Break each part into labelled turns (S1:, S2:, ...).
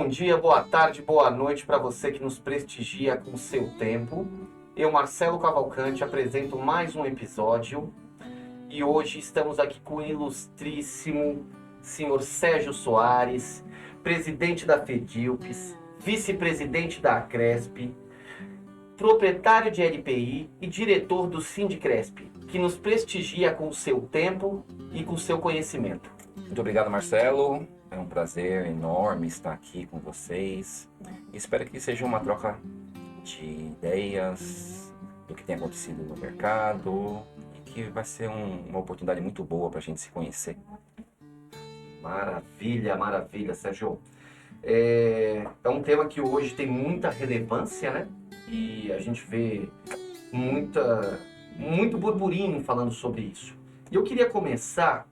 S1: bom dia, boa tarde, boa noite para você que nos prestigia com o seu tempo. Eu, Marcelo Cavalcante, apresento mais um episódio e hoje estamos aqui com o ilustríssimo senhor Sérgio Soares, presidente da FEDILPS, vice-presidente da Acresp, proprietário de LPI e diretor do Sindicresp, que nos prestigia com o seu tempo e com o seu conhecimento.
S2: Muito obrigado, Marcelo. É um prazer enorme estar aqui com vocês. Espero que seja uma troca de ideias do que tem acontecido no mercado e que vai ser uma oportunidade muito boa para a gente se conhecer.
S1: Maravilha, maravilha, Sérgio. É um tema que hoje tem muita relevância, né? E a gente vê muito burburinho falando sobre isso. E eu queria começar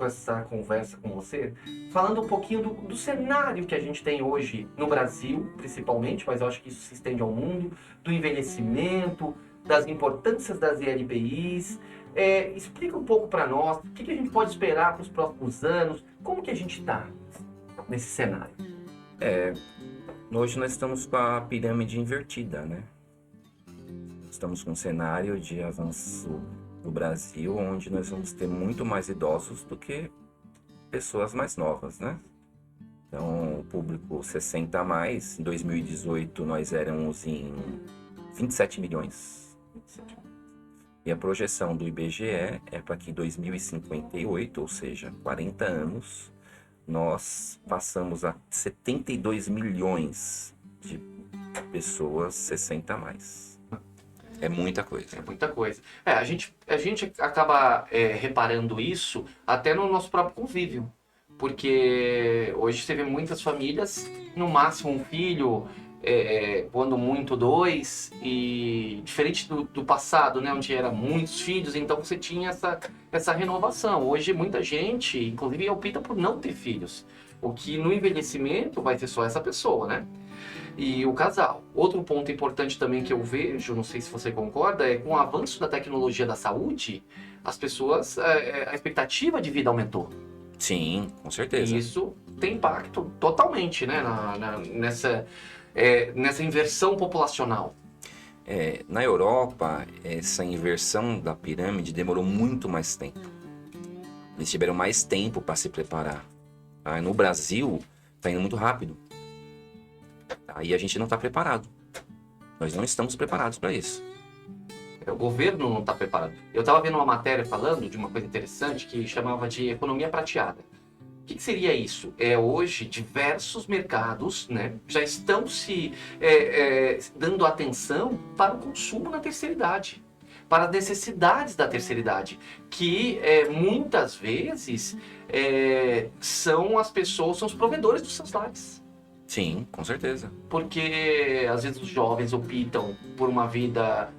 S1: essa conversa com você, falando um pouquinho do cenário que a gente tem hoje no Brasil, principalmente, mas eu acho que isso se estende ao mundo, do envelhecimento, das importâncias das ILPIs. Explica um pouco para nós o que a gente pode esperar para os próximos anos, como que a gente está nesse cenário.
S2: Hoje nós estamos com a pirâmide invertida, né? Estamos com um cenário de avanço no Brasil, onde nós vamos ter muito mais idosos do que pessoas mais novas, né? Então, o público 60 a mais, em 2018 nós éramos em 27 milhões. E a projeção do IBGE é para que em 2058, ou seja, 40 anos, nós passamos a 72 milhões de pessoas 60 a mais. É muita coisa.
S1: É muita coisa. A gente acaba reparando isso até no nosso próprio convívio. Porque hoje você vê muitas famílias, no máximo um filho, quando muito dois, e diferente do passado, né, onde era muitos filhos, então você tinha essa renovação. Hoje muita gente, inclusive, opta por não ter filhos. O que no envelhecimento vai ter só essa pessoa, né? E o casal. Outro ponto importante também que eu vejo, não sei se você concorda, é com o avanço da tecnologia da saúde, as pessoas, a expectativa de vida aumentou.
S2: Sim, com certeza.
S1: E isso tem impacto totalmente, né, nessa inversão populacional.
S2: Na Europa, essa inversão da pirâmide demorou muito mais tempo. Eles tiveram mais tempo para se preparar. No Brasil, está indo muito rápido. Aí a gente não está preparado. Nós não estamos preparados para isso.
S1: O governo não está preparado. Eu estava vendo uma matéria falando de uma coisa interessante que chamava de economia prateada. O que seria isso? Hoje, diversos mercados, né, já estão se dando atenção para o consumo na terceira idade, para as necessidades da terceira idade, que muitas vezes são as pessoas, são os provedores dos seus lares.
S2: Sim, com certeza.
S1: Porque às vezes os jovens optam por uma vida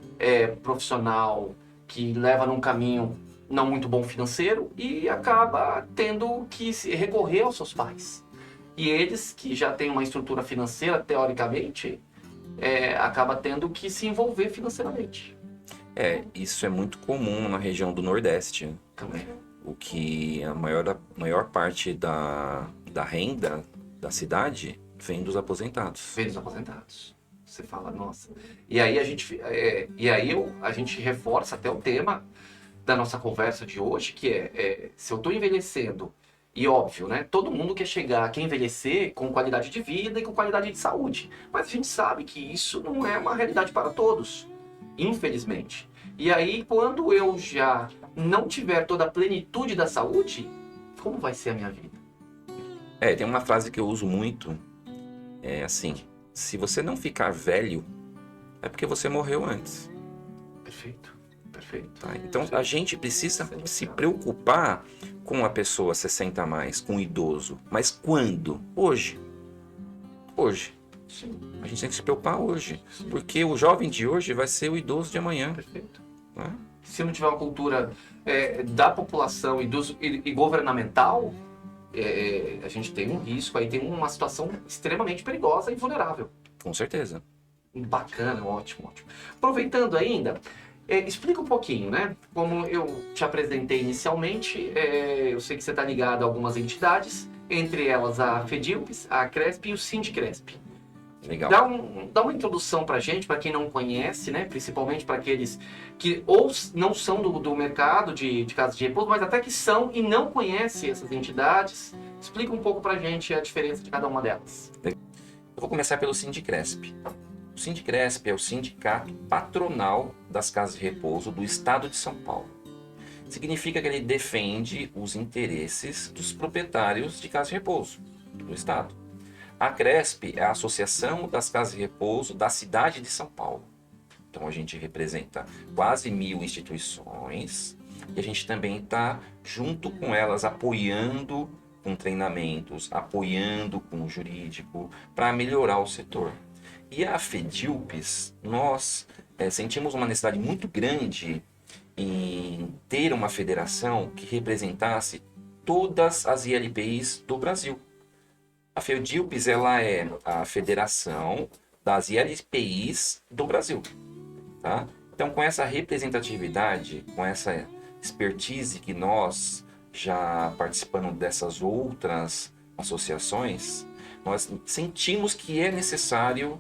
S1: profissional que leva num caminho não muito bom financeiro e acaba tendo que recorrer aos seus pais. E eles, que já têm uma estrutura financeira, teoricamente, acaba tendo que se envolver financeiramente.
S2: Isso é muito comum na região do Nordeste. Né?
S1: Também.
S2: O que a maior parte da renda da cidade vem dos aposentados.
S1: Vem dos aposentados. Você fala, nossa. E aí a gente reforça até o tema da nossa conversa de hoje, que se eu estou envelhecendo, e óbvio, né? Todo mundo quer envelhecer com qualidade de vida e com qualidade de saúde. Mas a gente sabe que isso não é uma realidade para todos, infelizmente. E aí, quando eu já não tiver toda a plenitude da saúde, como vai ser a minha vida?
S2: Tem uma frase que eu uso muito, assim, se você não ficar velho, é porque você morreu antes.
S1: Perfeito.
S2: Tá? Então a gente precisa se preocupar com a pessoa 60 a mais, com o idoso. Mas quando? Hoje.
S1: Sim.
S2: A gente tem que se preocupar hoje. Sim. Porque o jovem de hoje vai ser o idoso de amanhã.
S1: Perfeito.
S2: Né?
S1: Se não tiver uma cultura da população e governamental, a gente tem um risco, aí tem uma situação extremamente perigosa e vulnerável.
S2: Com certeza.
S1: Bacana, ótimo. Aproveitando ainda, explica um pouquinho, né? Como eu te apresentei inicialmente, eu sei que você está ligado a algumas entidades, entre elas a FEDILPES, a CRESP e o Sindicresp.
S2: Legal.
S1: Dá uma introdução pra gente, para quem não conhece, né? Principalmente para aqueles que ou não são do mercado de casas de repouso, mas até que são e não conhecem essas entidades. Explica um pouco pra gente a diferença de cada uma delas.
S2: Eu vou começar pelo Sindicresp. O Sindicresp é o sindicato patronal das casas de repouso do estado de São Paulo. Significa que ele defende os interesses dos proprietários de casas de repouso do estado. A CRESP é a Associação das Casas de Repouso da cidade de São Paulo. Então a gente representa quase 1.000 instituições e a gente também está junto com elas apoiando com treinamentos, apoiando com o jurídico para melhorar o setor. E a FEDILPES, nós sentimos uma necessidade muito grande em ter uma federação que representasse todas as ILPIs do Brasil. A FEDILPES ela é a federação das ILPIs do Brasil. Tá? Então, com essa representatividade, com essa expertise que nós já participando dessas outras associações, nós sentimos que é necessário,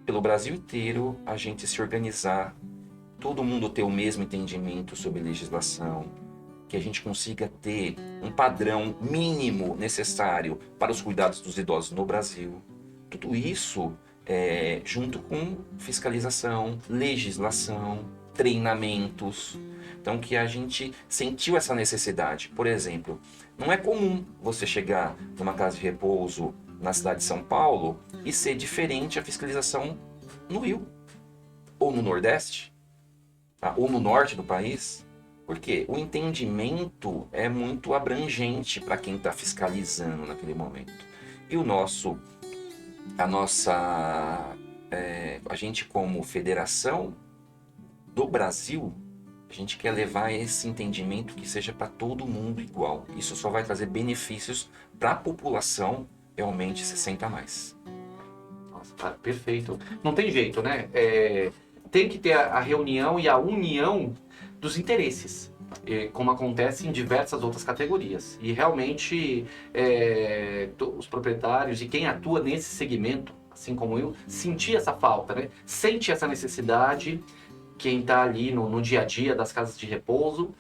S2: pelo Brasil inteiro, a gente se organizar, todo mundo ter o mesmo entendimento sobre legislação, que a gente consiga ter um padrão mínimo necessário para os cuidados dos idosos no Brasil. Tudo isso junto com fiscalização, legislação, treinamentos. Então, que a gente sentiu essa necessidade. Por exemplo, não é comum você chegar numa casa de repouso na cidade de São Paulo e ser diferente a fiscalização no Rio, ou no Nordeste, tá? Ou no Norte do país. Porque o entendimento é muito abrangente para quem está fiscalizando naquele momento. E a gente como federação do Brasil, a gente quer levar esse entendimento que seja para todo mundo igual. Isso só vai trazer benefícios para a população realmente 60 a mais.
S1: Nossa, cara, perfeito. Não tem jeito, né? Tem que ter a reunião e a união dos interesses, como acontece em diversas outras categorias. E realmente os proprietários e quem atua nesse segmento, assim como eu, senti essa falta, né? Sente essa necessidade, quem está ali no dia a dia das casas de repouso,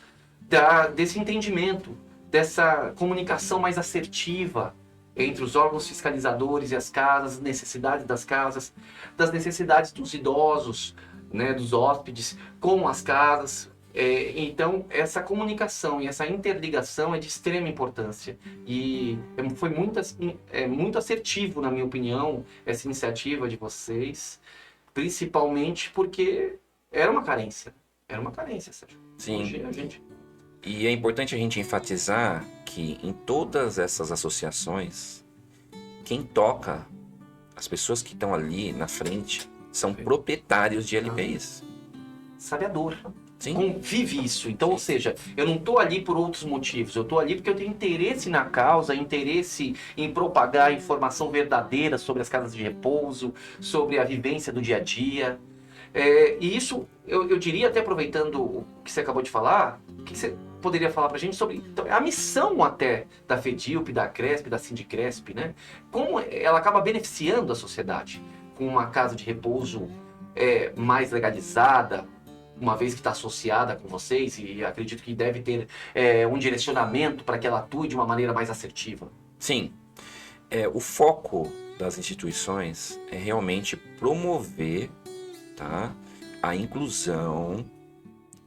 S1: desse entendimento, dessa comunicação mais assertiva entre os órgãos fiscalizadores e as casas, necessidades das casas, das necessidades dos idosos, né, dos hóspedes com as casas. Então, essa comunicação e essa interligação é de extrema importância. E foi muito assertivo, na minha opinião, essa iniciativa de vocês, principalmente porque era uma carência. Era uma carência, Sérgio.
S2: Sim.
S1: Hoje a gente...
S2: E é importante a gente enfatizar que em todas essas associações, quem toca, as pessoas que estão ali na frente, são proprietários de LPIs.
S1: Sabe a dor.
S2: Sim.
S1: Vive isso. Então, ou seja, eu não estou ali por outros motivos. Eu estou ali porque eu tenho interesse na causa, interesse em propagar informação verdadeira sobre as casas de repouso, sobre a vivência do dia a dia. E isso, eu diria, até aproveitando o que você acabou de falar, o que você poderia falar pra gente sobre a missão até da FEDILP, da CRESP, da Sindicresp, né? Como ela acaba beneficiando a sociedade com uma casa de repouso mais legalizada, uma vez que está associada com vocês, e acredito que deve ter um direcionamento para que ela atue de uma maneira mais assertiva.
S2: Sim. O foco das instituições é realmente promover, tá, a inclusão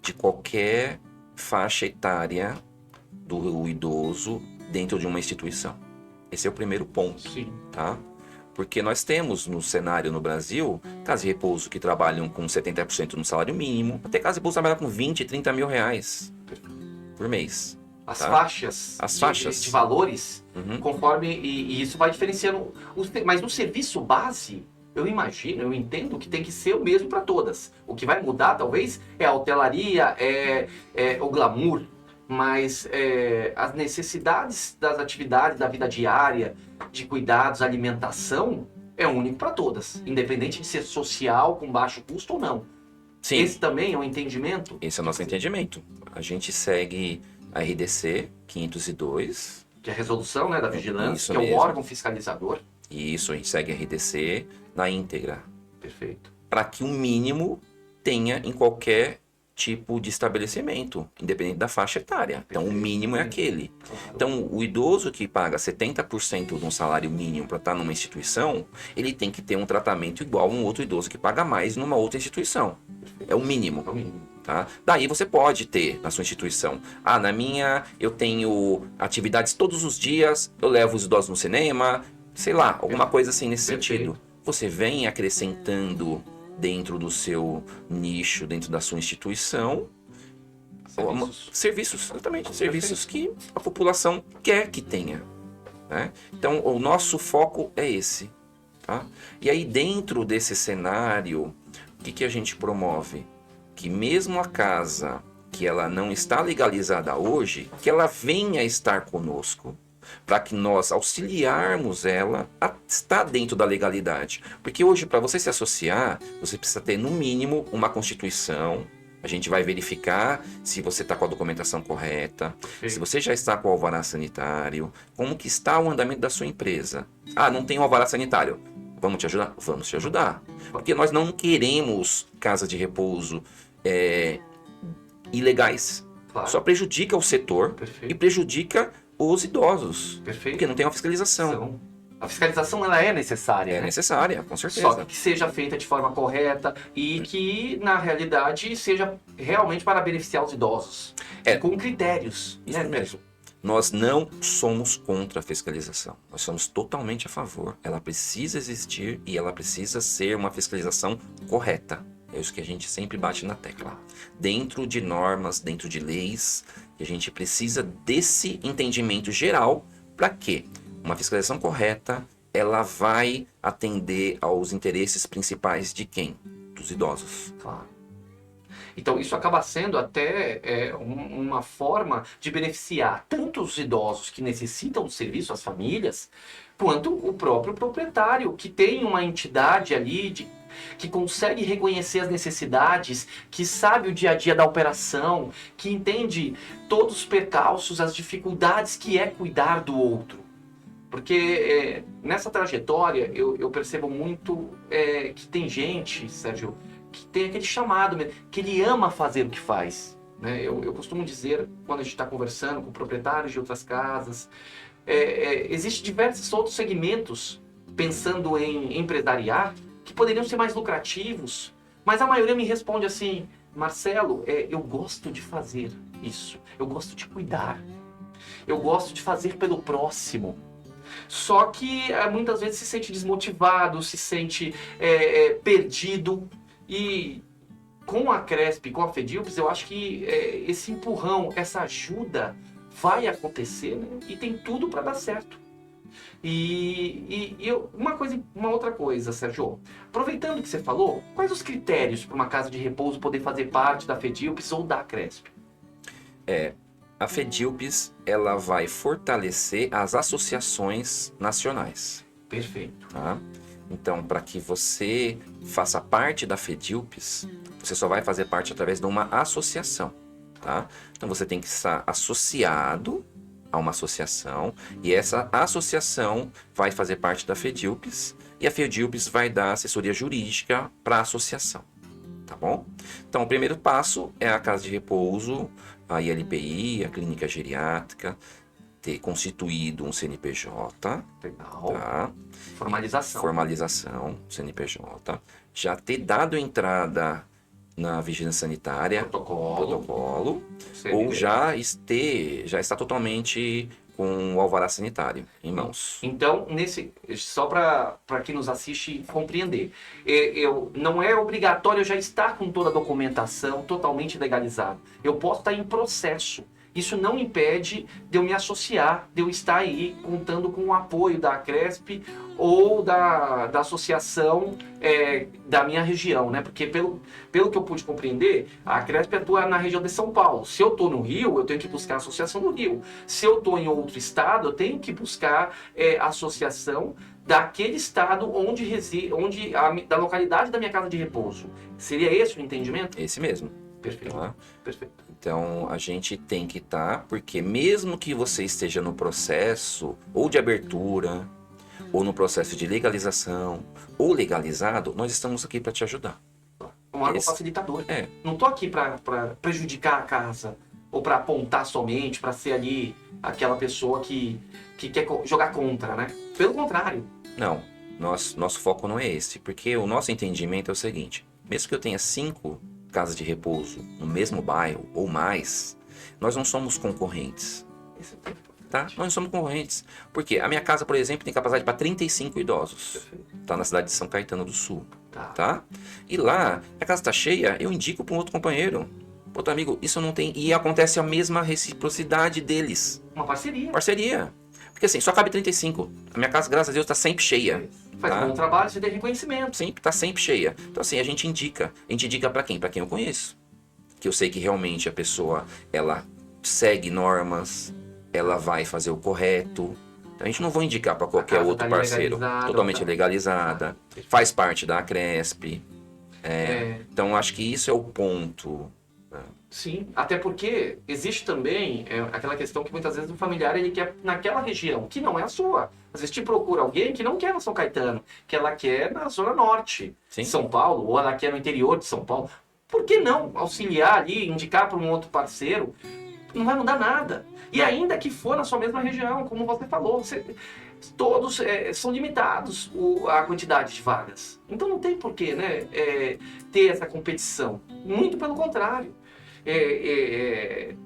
S2: de qualquer faixa etária do idoso dentro de uma instituição. Esse é o primeiro ponto.
S1: Sim.
S2: Tá? Porque nós temos no cenário no Brasil casas de repouso que trabalham com 70% no salário mínimo, até casas de repouso que trabalham com 20, 30 mil reais por mês.
S1: As
S2: tá?
S1: faixas de valores, conforme, e isso vai diferenciando. Mas no serviço base, eu entendo que tem que ser o mesmo para todas. O que vai mudar, talvez, é a hotelaria, o glamour, mas as necessidades das atividades da vida diária, de cuidados, alimentação, é único para todas, independente de ser social, com baixo custo ou não.
S2: Sim.
S1: Esse também é um entendimento?
S2: Esse é o nosso entendimento. A gente segue a RDC 502,
S1: Que é a resolução, né, da vigilância,
S2: Isso
S1: que é o
S2: mesmo.
S1: órgão fiscalizador.
S2: E isso, a gente segue a RDC na íntegra,
S1: Perfeito.
S2: para que o mínimo tenha em qualquer tipo de estabelecimento, independente da faixa etária. Então, o mínimo é aquele.
S1: Claro.
S2: Então, o idoso que paga 70% de um salário mínimo para estar numa instituição, ele tem que ter um tratamento igual a um outro idoso que paga mais numa outra instituição. É o mínimo.
S1: É o mínimo.
S2: Tá? Daí você pode ter na sua instituição. Ah, na minha eu tenho atividades todos os dias, eu levo os idosos no cinema, sei lá, alguma coisa assim nesse sentido. Você vem acrescentando dentro do seu nicho, dentro da sua instituição, serviços, exatamente, serviços que a população quer que tenha. Né? Então, o nosso foco é esse. Tá? E aí, dentro desse cenário, o que a gente promove? Que mesmo a casa que ela não está legalizada hoje, que ela venha estar conosco, para que nós auxiliarmos ela a estar dentro da legalidade. Porque hoje, para você se associar, você precisa ter no mínimo uma constituição. A gente vai verificar se você está com a documentação correta, se você já está com o alvará sanitário, como que está o andamento da sua empresa. Ah, não tem o alvará sanitário. Vamos te ajudar? Vamos te ajudar. Porque nós não queremos casa de repouso ilegais.
S1: Claro.
S2: Só prejudica o setor e prejudica os idosos.
S1: Perfeito.
S2: Porque não tem uma fiscalização.
S1: A fiscalização ela é necessária.
S2: É
S1: né?
S2: necessária, com certeza.
S1: Só que seja feita de forma correta e que, na realidade, seja realmente para beneficiar os idosos. Com critérios.
S2: Isso mesmo. Nós não somos contra a fiscalização. Nós somos totalmente a favor. Ela precisa existir e ela precisa ser uma fiscalização correta. É isso que a gente sempre bate na tecla. Dentro de normas, dentro de leis, a gente precisa desse entendimento geral para quê? Uma fiscalização correta, ela vai atender aos interesses principais de quem? Dos idosos.
S1: Claro. Então, isso acaba sendo até uma forma de beneficiar tanto os idosos que necessitam do serviço, as famílias, quanto o próprio proprietário, que tem uma entidade ali que consegue reconhecer as necessidades, que sabe o dia a dia da operação, que entende todos os percalços, as dificuldades que é cuidar do outro. Porque nessa trajetória eu percebo muito que tem gente, Sérgio, que tem aquele chamado, que ele ama fazer o que faz. Né? Eu costumo dizer, quando a gente está conversando com proprietários de outras casas, existem diversos outros segmentos, pensando em empresariar, que poderiam ser mais lucrativos, mas a maioria me responde assim, Marcelo, eu gosto de fazer isso, eu gosto de cuidar, eu gosto de fazer pelo próximo. Só que muitas vezes se sente desmotivado, se sente perdido. E com a Cresp, com a FEDILPS, eu acho que esse empurrão, essa ajuda vai acontecer, né? E tem tudo para dar certo. Uma outra coisa, Sérgio, aproveitando que você falou, quais os critérios para uma casa de repouso poder fazer parte da FEDILPS ou da Cresp?
S2: A FEDILPS, ela vai fortalecer as associações nacionais.
S1: Perfeito.
S2: Tá? Então, para que você faça parte da FEDILPS, você só vai fazer parte através de uma associação. Tá? Então, você tem que estar associado a uma associação e essa associação vai fazer parte da FEDILPS e a FEDILPS vai dar assessoria jurídica para a associação. Tá bom? Então, o primeiro passo é a casa de repouso, a ILPI, a clínica geriátrica, ter constituído um CNPJ.
S1: Legal.
S2: Tá?
S1: Formalização,
S2: CNPJ. Já ter dado entrada na vigilância sanitária, protocolo ou já está totalmente com o alvará sanitário em mãos.
S1: Então, só para quem nos assiste compreender, não é obrigatório eu já estar com toda a documentação totalmente legalizado. Eu posso estar em processo. Isso não impede de eu me associar, de eu estar aí contando com o apoio da Cresp ou da associação da minha região, né? Porque pelo que eu pude compreender, a Cresp atua na região de São Paulo. Se eu estou no Rio, eu tenho que buscar a associação do Rio. Se eu estou em outro estado, eu tenho que buscar a associação daquele estado da localidade da minha casa de repouso. Seria esse o entendimento?
S2: Esse mesmo.
S1: Perfeito.
S2: Tá?
S1: Perfeito.
S2: Então, a gente tem que estar, porque mesmo que você esteja no processo ou de abertura, ou no processo de legalização, ou legalizado, nós estamos aqui para te ajudar.
S1: Um órgão
S2: Esse-
S1: facilitador.
S2: É,
S1: Não tô aqui para prejudicar a casa ou para apontar somente, para ser ali aquela pessoa que quer jogar contra, né? Pelo contrário.
S2: não, nosso foco não é esse, porque o nosso entendimento é o seguinte: mesmo que eu tenha 5 casas de repouso no mesmo bairro ou mais, nós não somos concorrentes,
S1: Esse é o
S2: tá? Nós não somos concorrentes. Porque a minha casa, por exemplo, tem capacidade para 35 idosos.
S1: Perfeito.
S2: Tá na cidade de São Caetano do Sul,
S1: Tá.
S2: tá? E lá, a casa tá cheia, eu indico para um outro companheiro. Outro amigo, isso não tem. E acontece a mesma reciprocidade deles.
S1: Uma parceria.
S2: Parceria. Porque assim, só cabe 35. A minha casa, graças a Deus, tá sempre cheia.
S1: Faz
S2: Tá?
S1: um bom trabalho, você tem reconhecimento.
S2: Sempre, tá sempre cheia. Então assim, a gente indica. A gente indica para quem? Para quem eu conheço. Que eu sei que realmente a pessoa, ela segue normas, ela vai fazer o correto. Então a gente não vai indicar para qualquer
S1: casa
S2: outro
S1: tá
S2: parceiro.
S1: legalizada,
S2: Totalmente
S1: tá.
S2: legalizada. Faz parte da Cresp. Então acho que isso é o ponto.
S1: Sim, até porque existe também aquela questão que muitas vezes o familiar ele quer naquela região, que não é a sua. Às vezes te procura alguém que não quer na São Caetano, que ela quer na Zona Norte
S2: Sim.
S1: de São Paulo, ou ela quer no interior de São Paulo. Por que não auxiliar ali, indicar para um outro parceiro? Não vai mudar nada. E ainda que for na sua mesma região, como você falou, todos são limitados a quantidade de vagas. Então não tem porquê, né, ter essa competição. Muito pelo contrário.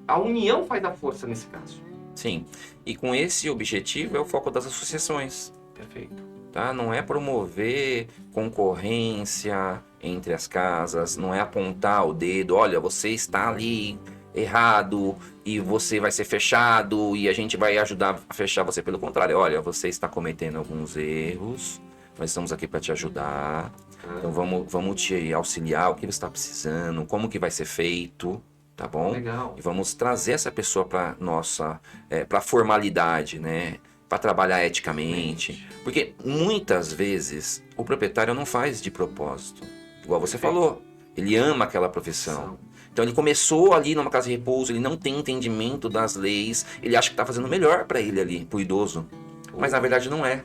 S1: A união faz a força nesse caso.
S2: Sim. E com esse objetivo é o foco das associações.
S1: Perfeito.
S2: Tá? Não é promover concorrência entre as casas, não é apontar o dedo, olha, você está ali errado e você vai ser fechado e a gente vai ajudar a fechar você. Pelo contrário, olha, você está cometendo alguns erros, nós estamos aqui para te ajudar, então vamos te auxiliar, o que você está precisando, como que vai ser feito, tá bom?
S1: Legal.
S2: E vamos trazer essa pessoa para nossa, para formalidade, né? Para trabalhar eticamente, porque muitas vezes o proprietário não faz de propósito, igual você falou, ele ama aquela profissão. Então ele começou ali numa casa de repouso, ele não tem entendimento das leis, ele acha que está fazendo o melhor para ele ali, para o idoso, mas na verdade não é.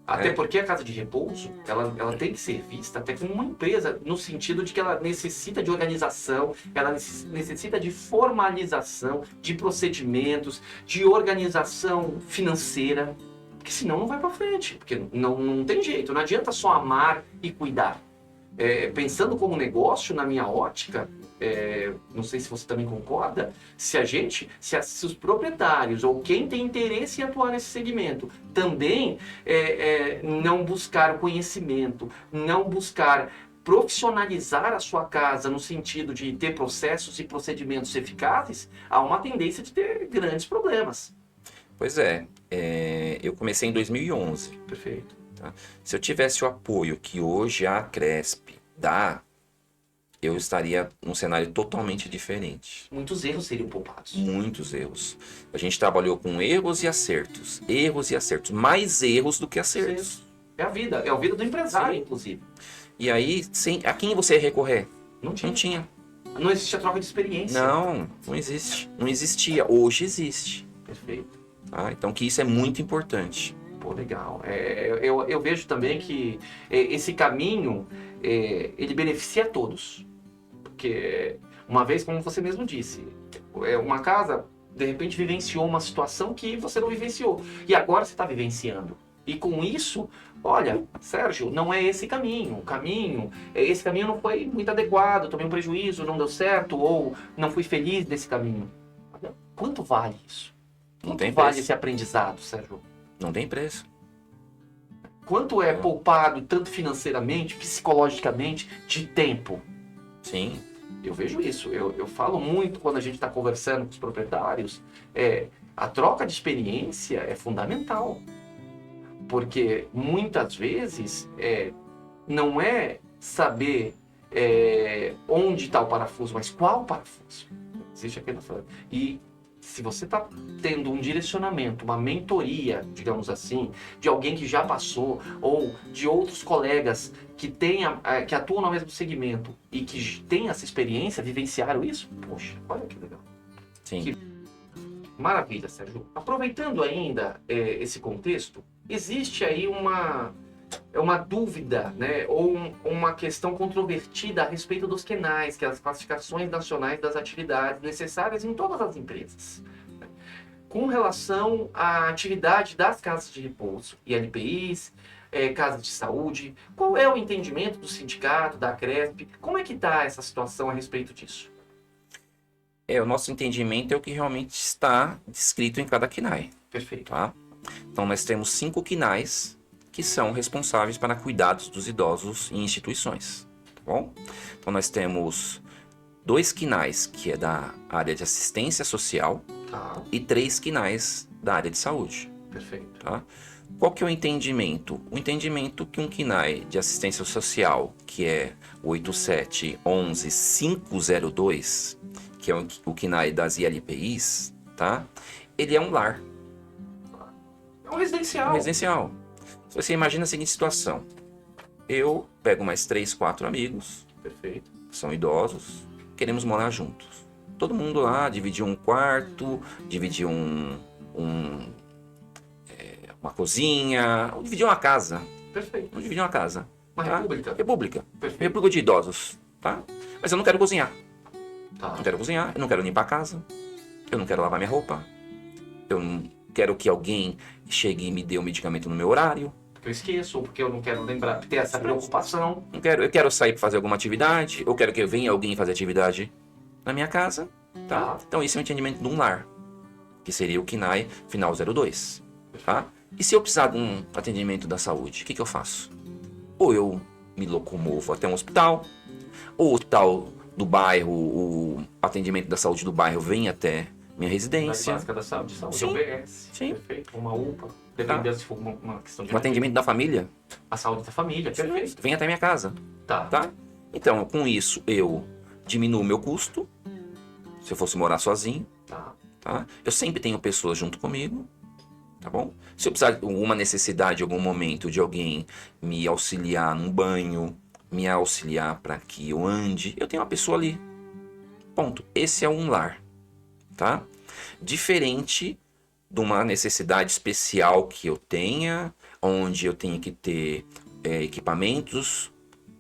S1: Até porque a casa de repouso, ela tem que ser vista até como uma empresa, no sentido de que ela necessita de organização, ela necessita de formalização, de procedimentos, de organização financeira, porque senão não vai para frente, porque não tem jeito, não adianta só amar e cuidar. Pensando como negócio, na minha ótica, não sei se você também concorda, se os proprietários ou quem tem interesse em atuar nesse segmento também não buscar conhecimento, não buscar profissionalizar a sua casa no sentido de ter processos e procedimentos eficazes, há uma tendência de ter grandes problemas.
S2: Pois eu comecei em 2011.
S1: Perfeito.
S2: Tá? Se eu tivesse o apoio que hoje a Cresp dá, eu estaria num cenário totalmente diferente.
S1: Muitos erros seriam poupados.
S2: Muitos erros. A gente trabalhou com erros e acertos. Erros e acertos. Mais erros do que acertos.
S1: É a vida do empresário,
S2: Sim.
S1: inclusive.
S2: E aí, a quem você ia recorrer?
S1: Não tinha.
S2: Não tinha.
S1: Não existe a troca de experiência.
S2: Não existe. Não existia. Hoje existe.
S1: Perfeito.
S2: Tá? Então, que isso é muito importante.
S1: Pô, legal. Eu vejo também que esse caminho, ele beneficia a todos. Porque, uma vez, como você mesmo disse, uma casa, de repente, vivenciou uma situação que você não vivenciou. E agora você está vivenciando. E com isso, olha, Sérgio, não é esse caminho. Esse caminho não foi muito adequado, tomei um prejuízo, não deu certo, ou não fui feliz nesse caminho. Olha, quanto vale isso?
S2: Não tem
S1: Vale
S2: preço.
S1: esse aprendizado, Sérgio?
S2: Não tem preço.
S1: Quanto é poupado, tanto financeiramente, psicologicamente, de tempo?
S2: Sim.
S1: Eu vejo isso. Eu falo muito quando a gente está conversando com os proprietários. A troca de experiência é fundamental. Porque muitas vezes não é saber onde está o parafuso, mas qual parafuso. Existe aquele falando. E se você está tendo um direcionamento, uma mentoria, digamos assim, de alguém que já passou, ou de outros colegas que atuam no mesmo segmento e que têm essa experiência, vivenciaram isso, poxa, olha que legal.
S2: Sim.
S1: Maravilha, Sérgio. Aproveitando ainda esse contexto, existe aí uma dúvida, né, ou uma questão controvertida a respeito dos QNAEs, que é as classificações nacionais das atividades necessárias em todas as empresas. Com relação à atividade das casas de repouso, ILPIs, casas de saúde, qual é o entendimento do sindicato, da CRESP? Como é que está essa situação a respeito disso?
S2: O nosso entendimento é o que realmente está descrito em cada KNAE.
S1: Perfeito.
S2: Tá? Então, nós temos 5 KNAEs que são responsáveis para cuidados dos idosos em instituições. Tá bom? Então, nós temos 2 KNAEs, que é da área de assistência social,
S1: Tá,
S2: e 3 KNAEs da área de saúde.
S1: perfeito.
S2: Tá? Qual que é o entendimento? O entendimento que um KNAE de assistência social, que é 8711-502, que é o KNAE das ILPIs, tá? Ele é um lar.
S1: É um residencial.
S2: Um residencial. Se você imagina a seguinte situação. Eu pego mais 3, 4 amigos,
S1: Perfeito.
S2: são idosos, queremos morar juntos. Todo mundo lá, dividir um quarto, dividir uma cozinha, ou dividir uma casa.
S1: Perfeito.
S2: Vamos dividir uma casa.
S1: Uma
S2: tá?
S1: república.
S2: República.
S1: Perfeito.
S2: República de idosos, tá? Mas eu não quero cozinhar.
S1: Tá.
S2: Não quero cozinhar, eu não quero limpar a casa, eu não quero lavar minha roupa, eu não quero que alguém chegue e me dê o medicamento no meu horário.
S1: Porque eu esqueço, ou porque eu não quero lembrar, ter essa preocupação.
S2: Eu quero sair para fazer alguma atividade, ou quero que venha alguém fazer atividade na minha casa, tá? Então esse é o entendimento de um lar, que seria o KNAE final 02, tá? E se eu precisar de um atendimento da saúde, o que eu faço? Ou eu me locomovo até um hospital, ou o hospital do bairro, o atendimento da saúde do bairro vem até minha residência.
S1: Básica da saúde,
S2: Sim.
S1: OBS.
S2: Sim.
S1: Perfeito. Uma UPA. Dependendo se for uma questão de...
S2: O atendimento da família
S1: A saúde da família. Perfeito.
S2: vem até minha casa,
S1: Tá.
S2: tá? Então, com isso, eu diminuo o meu custo, se eu fosse morar sozinho,
S1: Tá.
S2: tá? Eu sempre tenho pessoas junto comigo, tá bom? Se eu precisar de alguma necessidade, em algum momento, de alguém me auxiliar num banho, me auxiliar para que eu ande, eu tenho uma pessoa ali. Ponto. Esse é um lar, tá? Diferente de uma necessidade especial que eu tenha, onde eu tenho que ter equipamentos,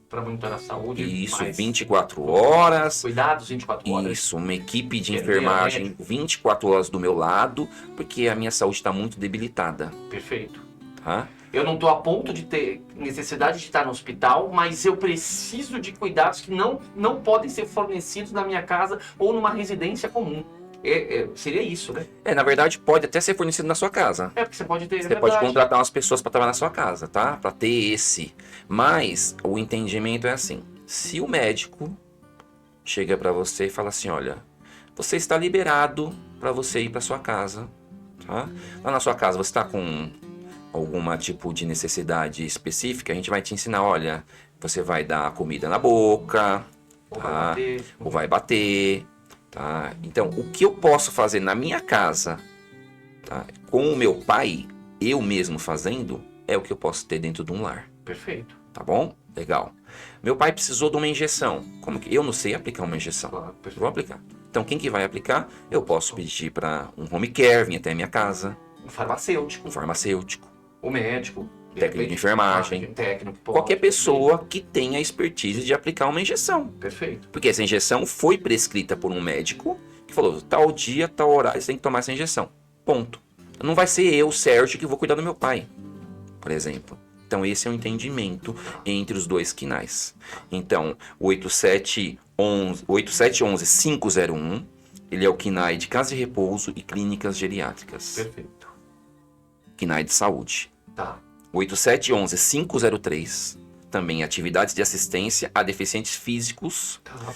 S1: Para monitorar a saúde.
S2: isso,
S1: mais
S2: 24 horas.
S1: cuidados 24 horas.
S2: Isso, uma equipe de
S1: Tem
S2: enfermagem
S1: médico.
S2: 24 horas do meu lado, porque a minha saúde está muito debilitada,
S1: Perfeito.
S2: tá?
S1: Eu não estou a ponto de ter necessidade de estar no hospital, mas eu preciso de cuidados que não podem ser fornecidos na minha casa ou numa residência comum. Seria isso, né?
S2: Na verdade, pode até ser fornecido na sua casa.
S1: Porque você pode ter.
S2: Você pode contratar umas pessoas para trabalhar na sua casa, tá? Para ter esse. Mas o entendimento é assim: se o médico chega para você e fala assim, olha, você está liberado para você ir para sua casa, tá? Lá na sua casa você está com algum tipo de necessidade específica, a gente vai te ensinar, olha, você vai dar comida na boca,
S1: Ou
S2: tá?
S1: vai bater.
S2: Ou vai bater, tá? Então, o que eu posso fazer na minha casa, tá? Com o meu pai, eu mesmo fazendo, é o que eu posso ter dentro de um lar,
S1: Perfeito.
S2: tá bom? Legal. Meu pai precisou de uma injeção. Como que eu não sei aplicar uma injeção?
S1: Claro,
S2: Eu
S1: perfeito.
S2: vou aplicar. Então, quem que vai aplicar? Eu posso pedir para um home care vir até a minha casa,
S1: Um farmacêutico.
S2: um farmacêutico,
S1: O médico.
S2: técnico de enfermagem,
S1: Técnico.
S2: qualquer pessoa que tenha expertise de aplicar uma injeção.
S1: Perfeito.
S2: Porque essa injeção foi prescrita por um médico que falou, tal dia, tal horário, você tem que tomar essa injeção. Ponto. Não vai ser eu, Sérgio, que vou cuidar do meu pai, por exemplo. Então esse é o entendimento entre os dois KNAEs. Então, o 8711-501, ele é o KNAE de casa de repouso e clínicas geriátricas.
S1: Perfeito.
S2: KNAE de saúde.
S1: Tá.
S2: 8711-503, também atividades de assistência a deficientes físicos,
S1: Tá.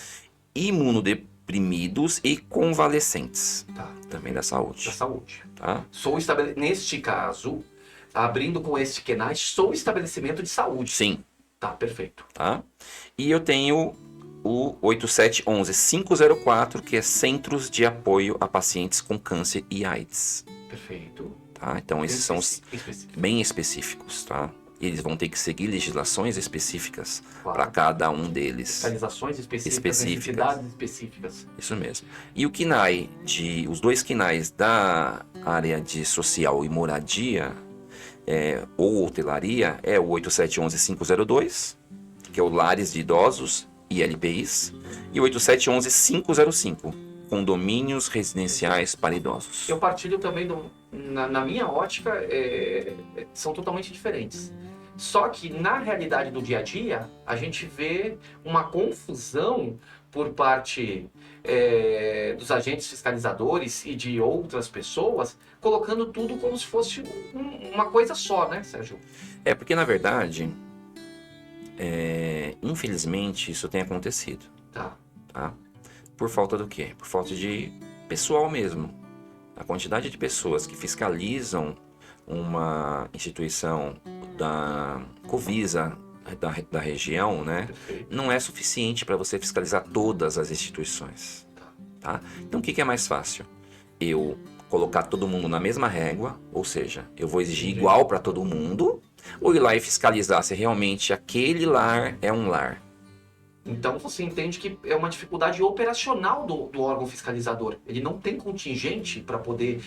S2: imunodeprimidos e convalescentes,
S1: Tá.
S2: também da saúde,
S1: Da saúde.
S2: tá?
S1: Neste caso, abrindo com este KNAE, sou estabelecimento de saúde.
S2: Sim,
S1: Tá, perfeito.
S2: tá? E eu tenho o 8711-504, que é Centros de Apoio a Pacientes com Câncer e AIDS.
S1: Perfeito.
S2: Tá? Então, esses são os bem específicos, tá? E eles vão ter que seguir legislações específicas para cada um deles.
S1: Fiscalizações específicas, necessidades específicas.
S2: Isso mesmo. E o KNAI, os dois KNAIs da área de social e moradia, ou hotelaria, é o 8711-502, que é o Lares de Idosos e LPIs, e o 8711-505, Condomínios Residenciais para Idosos.
S1: Eu partilho também, na minha ótica, são totalmente diferentes. Só que na realidade do dia a dia, a gente vê uma confusão por parte dos agentes fiscalizadores e de outras pessoas, colocando tudo como se fosse uma coisa só, né, Sérgio?
S2: Porque na verdade, infelizmente, isso tem acontecido.
S1: Tá.
S2: Por falta do quê? Por falta de pessoal mesmo. A quantidade de pessoas que fiscalizam uma instituição da Covisa, da região, né?
S1: Perfeito.
S2: Não é suficiente para você fiscalizar todas as instituições. Tá? Então, o que é mais fácil? Eu colocar todo mundo na mesma régua, ou seja, eu vou exigir igual para todo mundo, ou ir lá e fiscalizar se realmente aquele lar é um lar.
S1: Então você entende que é uma dificuldade operacional do órgão fiscalizador. Ele não tem contingente para poder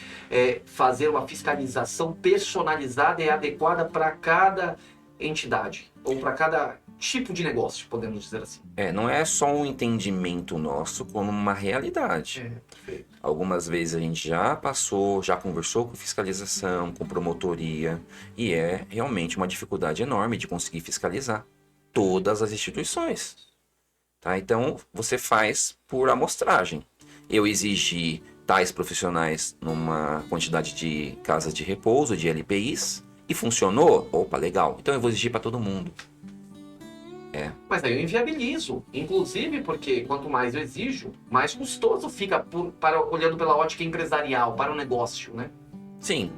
S1: fazer uma fiscalização personalizada e adequada para cada entidade, ou para cada tipo de negócio, podemos dizer assim.
S2: Não é só um entendimento nosso, como uma realidade.
S1: Perfeito.
S2: Algumas vezes a gente já conversou com fiscalização, com promotoria, e é realmente uma dificuldade enorme de conseguir fiscalizar todas as instituições. Tá? Então, você faz por amostragem. Eu exigi tais profissionais numa quantidade de casas de repouso, de LPIs, e funcionou? Opa, legal. Então eu vou exigir para todo mundo.
S1: Mas aí eu inviabilizo. Inclusive porque quanto mais eu exijo, mais custoso fica olhando pela ótica empresarial, para o negócio, né?
S2: Sim,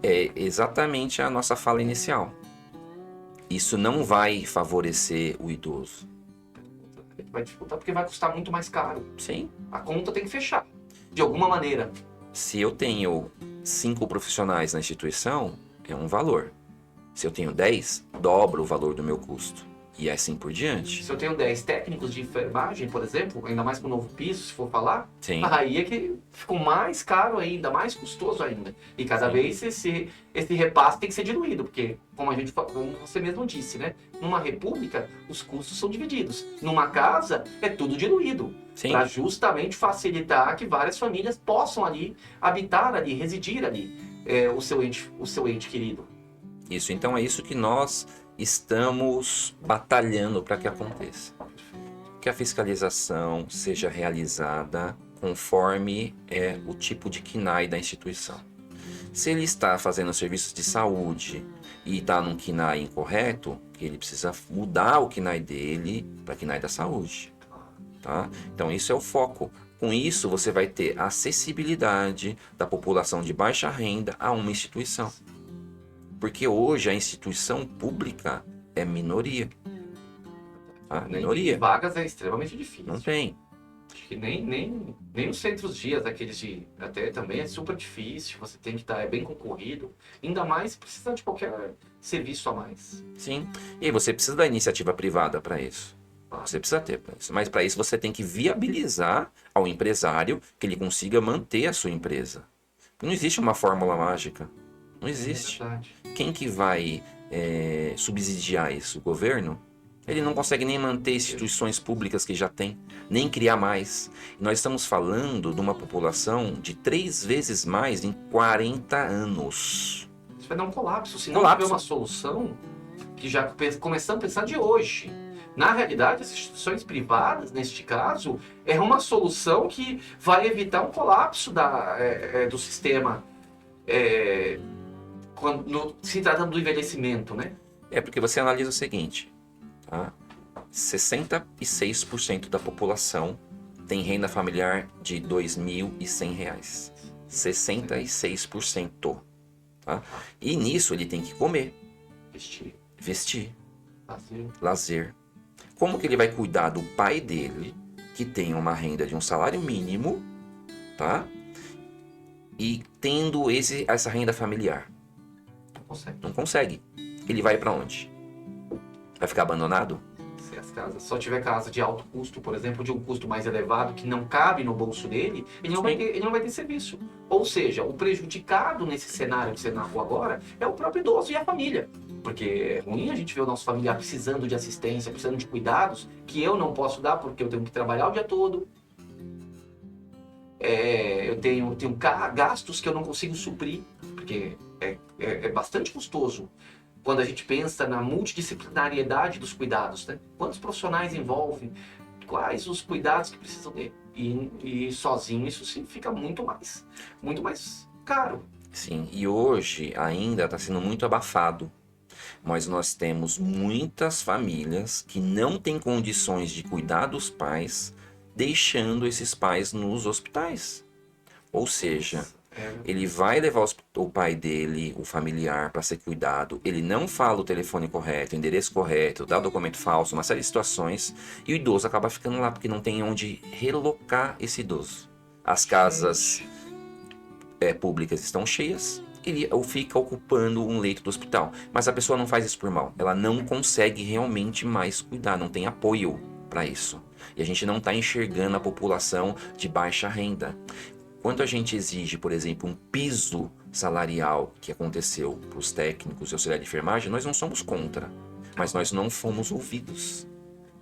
S2: é exatamente a nossa fala inicial. Isso não vai favorecer o idoso.
S1: Vai dificultar porque vai custar muito mais caro.
S2: Sim.
S1: A conta tem que fechar, de alguma maneira.
S2: Se eu tenho 5 profissionais na instituição, é um valor. Se eu tenho 10, dobro o valor do meu custo. E assim por diante.
S1: Se eu tenho 10 técnicos de enfermagem, por exemplo, ainda mais com o novo piso, se for falar,
S2: Sim.
S1: aí é que ficou mais caro ainda, mais custoso ainda. E cada vez esse repasse tem que ser diluído, porque, como você mesmo disse, né? Numa república, os custos são divididos. Numa casa, é tudo diluído. Para justamente facilitar que várias famílias possam ali habitar ali, residir ali, o seu ente querido.
S2: Isso, então é isso que nós estamos batalhando para que aconteça. Que a fiscalização seja realizada conforme o tipo de KNAI da instituição. Se ele está fazendo serviços de saúde e está num KNAI incorreto, ele precisa mudar o KNAI dele para KNAI da saúde. Tá? Então isso é o foco. Com isso você vai ter acessibilidade da população de baixa renda a uma instituição. Porque hoje a instituição pública é minoria. Minoria.
S1: Vagas é extremamente difícil.
S2: Não tem.
S1: Acho que nem os centros dias, aqueles de até também é super difícil. Você tem que estar, é bem concorrido. Ainda mais precisando de qualquer serviço a mais.
S2: Sim. E aí você precisa da iniciativa privada para isso. Você precisa ter para isso. Mas para isso você tem que viabilizar ao empresário que ele consiga manter a sua empresa. Não existe uma fórmula mágica. Não existe. Quem que vai subsidiar isso? O governo? Ele não consegue nem manter instituições públicas que já tem, nem criar mais. E nós estamos falando de uma população de 3 vezes mais em 40 anos.
S1: Isso vai dar um colapso. Se não tiver uma solução, que já começamos a pensar de hoje. Na realidade, as instituições privadas, neste caso, é uma solução que vai evitar um colapso do sistema quando se tratando do envelhecimento, né?
S2: Porque você analisa o seguinte, tá? 66% da população tem renda familiar de R$ 2.100. 66%. Tá? E nisso ele tem que comer, vestir, lazer. Como que ele vai cuidar do pai dele, que tem uma renda de um salário mínimo, tá? E tendo essa renda familiar?
S1: Não consegue.
S2: Não consegue. Ele vai para onde? Vai ficar abandonado?
S1: Se as casas só tiver casa de alto custo, por exemplo, de um custo mais elevado que não cabe no bolso dele, ele não vai ter serviço. Ou seja, o prejudicado nesse cenário que você narrou agora é o próprio idoso e a família. Porque é ruim a gente ver o nosso familiar precisando de assistência, precisando de cuidados que eu não posso dar porque eu tenho que trabalhar o dia todo. Eu tenho gastos que eu não consigo suprir, porque é bastante custoso. Quando a gente pensa na multidisciplinariedade dos cuidados, né? Quantos profissionais envolvem? Quais os cuidados que precisam ter? E sozinho isso sim fica muito mais caro.
S2: Sim, e hoje ainda está sendo muito abafado. Mas nós temos muitas famílias que não têm condições de cuidar dos pais, deixando esses pais nos hospitais. Ou seja, ele vai levar o pai dele, o familiar, para ser cuidado. Ele não fala o telefone correto, o endereço correto, dá documento falso, uma série de situações. E o idoso acaba ficando lá porque não tem onde relocar esse idoso. As casas públicas estão cheias. Ele fica ocupando um leito do hospital. Mas a pessoa não faz isso por mal. Ela não consegue realmente mais cuidar, não tem apoio para isso. E a gente não está enxergando a população de baixa renda. Quando a gente exige, por exemplo, um piso salarial que aconteceu para os técnicos e auxiliares de enfermagem, nós não somos contra, mas nós não fomos ouvidos.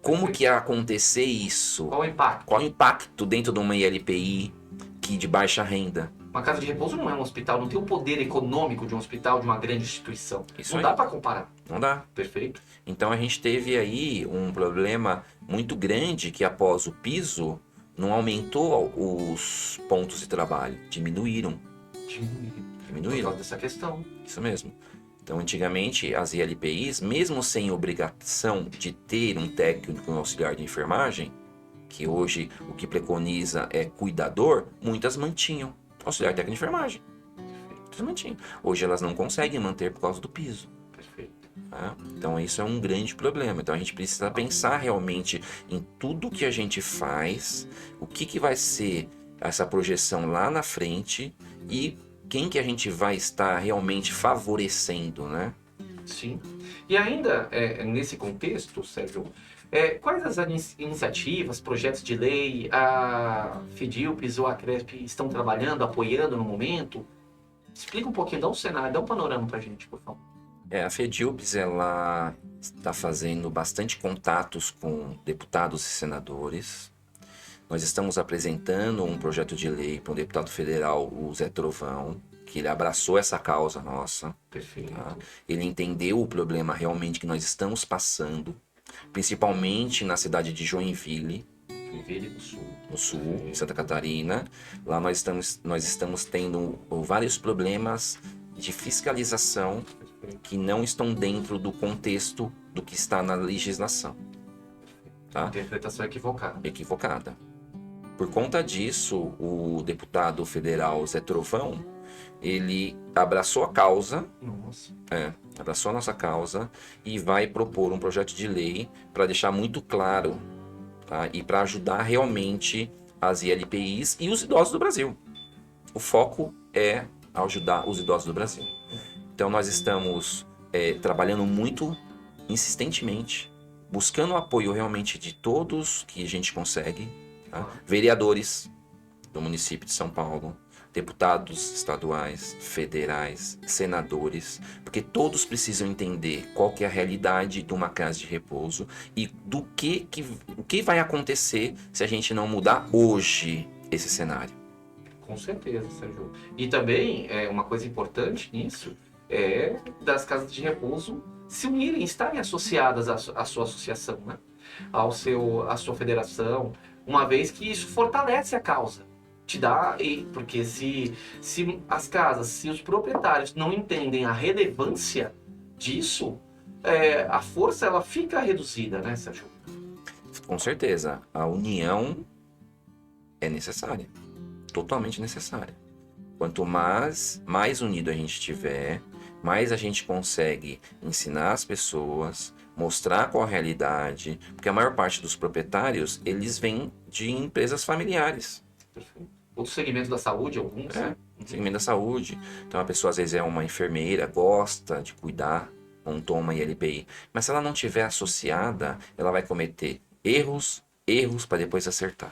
S2: Como que ia acontecer isso?
S1: Qual o impacto?
S2: Qual o impacto dentro de uma ILPI de baixa renda?
S1: Uma casa de repouso não é um hospital, não tem o poder econômico de um hospital, de uma grande instituição.
S2: Isso
S1: não
S2: aí.
S1: Dá para comparar.
S2: Não dá.
S1: Perfeito.
S2: Então a gente teve aí um problema muito grande que após o piso não aumentou os pontos de trabalho, diminuíram.
S1: Por causa dessa questão.
S2: Isso mesmo. Então, antigamente, as ILPIs, mesmo sem obrigação de ter um técnico e um auxiliar de enfermagem, que hoje o que preconiza é cuidador, muitas mantinham auxiliar técnico de enfermagem. Muitas mantinham. Hoje elas não conseguem manter por causa do piso.
S1: Perfeito.
S2: Tá? Então, isso é um grande problema. Então, a gente precisa pensar realmente em tudo que a gente faz, o que vai ser essa projeção lá na frente e quem que a gente vai estar realmente favorecendo, né?
S1: Sim. E ainda, nesse contexto, Sérgio, quais as iniciativas, projetos de lei a FEDILPS ou a CRESP estão trabalhando, apoiando no momento? Explica um pouquinho, dá um cenário, dá um panorama pra gente, por favor.
S2: A FEDILPS, ela está fazendo bastante contatos com deputados e senadores. Nós estamos apresentando um projeto de lei para um deputado federal, o Zé Trovão, que ele abraçou essa causa nossa.
S1: Perfeito.
S2: Tá? Ele entendeu o problema realmente que nós estamos passando, principalmente na cidade de Joinville, no sul, em Santa Catarina. Lá nós estamos tendo vários problemas de fiscalização que não estão dentro do contexto do que está na legislação. Tá?
S1: Interpretação
S2: Equivocada. Por conta disso, o deputado federal Zé Trovão, ele abraçou a causa, abraçou a nossa causa e vai propor um projeto de lei para deixar muito claro, tá? E para ajudar realmente as ILPIs e os idosos do Brasil. O foco é ajudar os idosos do Brasil. Então nós estamos trabalhando muito insistentemente, buscando o apoio realmente de todos que a gente consegue, tá? Vereadores do município de São Paulo, deputados estaduais, federais, senadores, porque todos precisam entender qual que é a realidade de uma casa de repouso e o que vai acontecer se a gente não mudar hoje esse cenário.
S1: Com certeza, Sérgio. E também, uma coisa importante nisso, é das casas de repouso se unirem, estarem associadas à sua associação, né? À sua federação, uma vez que isso fortalece a causa. Te dá, porque se as casas, se os proprietários não entendem a relevância disso, a força ela fica reduzida, né, Sérgio?
S2: Com certeza, a união é necessária, totalmente necessária. Quanto mais unido a gente tiver, mais a gente consegue ensinar as pessoas, mostrar qual a realidade, porque a maior parte dos proprietários, eles vêm de empresas familiares.
S1: Perfeito. Outro segmento da saúde, alguns, né?
S2: Segmento da saúde. Então a pessoa às vezes é uma enfermeira, gosta de cuidar, montou uma ILPI, mas se ela não tiver associada, ela vai cometer erros para depois acertar.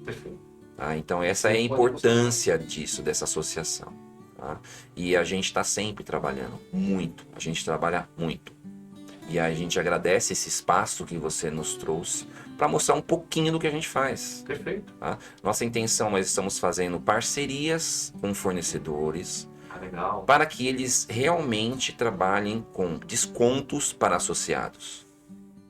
S1: Perfeito.
S2: Tá? Então essa é a importância disso, dessa associação. Tá? E a gente está sempre trabalhando muito, a gente trabalha muito. E a gente agradece esse espaço que você nos trouxe para mostrar um pouquinho do que a gente faz.
S1: Perfeito.
S2: Tá? Nossa intenção, nós estamos fazendo parcerias com fornecedores
S1: Legal.
S2: para que eles realmente trabalhem com descontos para associados.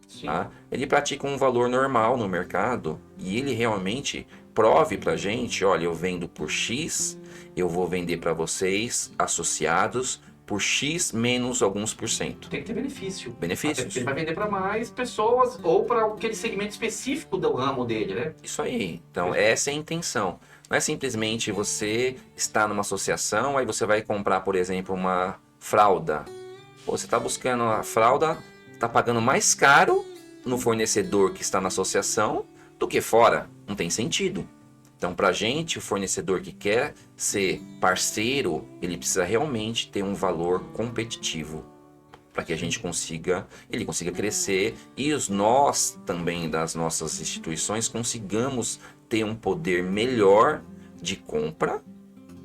S1: Sim.
S2: Tá? Ele pratica um valor normal no mercado e ele realmente prove para a gente, olha, eu vendo por X, eu vou vender para vocês, associados, por X menos alguns por cento.
S1: Tem que ter benefício.
S2: Benefícios.
S1: Ele vai vender para mais pessoas ou para aquele segmento específico do ramo dele, né?
S2: Isso aí. Então, essa é a intenção. Não é simplesmente você estar numa associação, aí você vai comprar, por exemplo, uma fralda. Ou você está buscando a fralda, está pagando mais caro no fornecedor que está na associação do que fora. Não tem sentido. Então, para a gente, o fornecedor que quer ser parceiro, ele precisa realmente ter um valor competitivo para que a gente consiga crescer e nós também das nossas instituições consigamos ter um poder melhor de compra,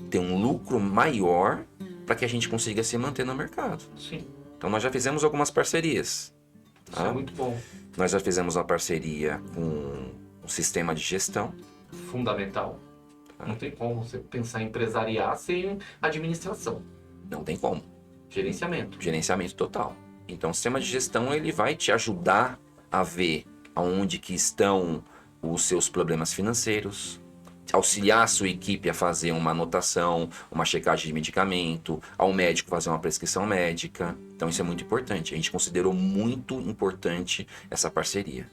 S2: ter um lucro maior para que a gente consiga se manter no mercado.
S1: Sim.
S2: Então nós já fizemos algumas parcerias.
S1: Isso é muito bom.
S2: Nós já fizemos uma parceria com um sistema de gestão.
S1: Fundamental. Não tem como você pensar em empresariar sem administração.
S2: Não tem como.
S1: Gerenciamento.
S2: Gerenciamento total. Então o sistema de gestão ele vai te ajudar a ver aonde que estão os seus problemas financeiros, auxiliar a sua equipe a fazer uma anotação, uma checagem de medicamento, ao médico fazer uma prescrição médica. Então isso é muito importante. A gente considerou muito importante essa parceria,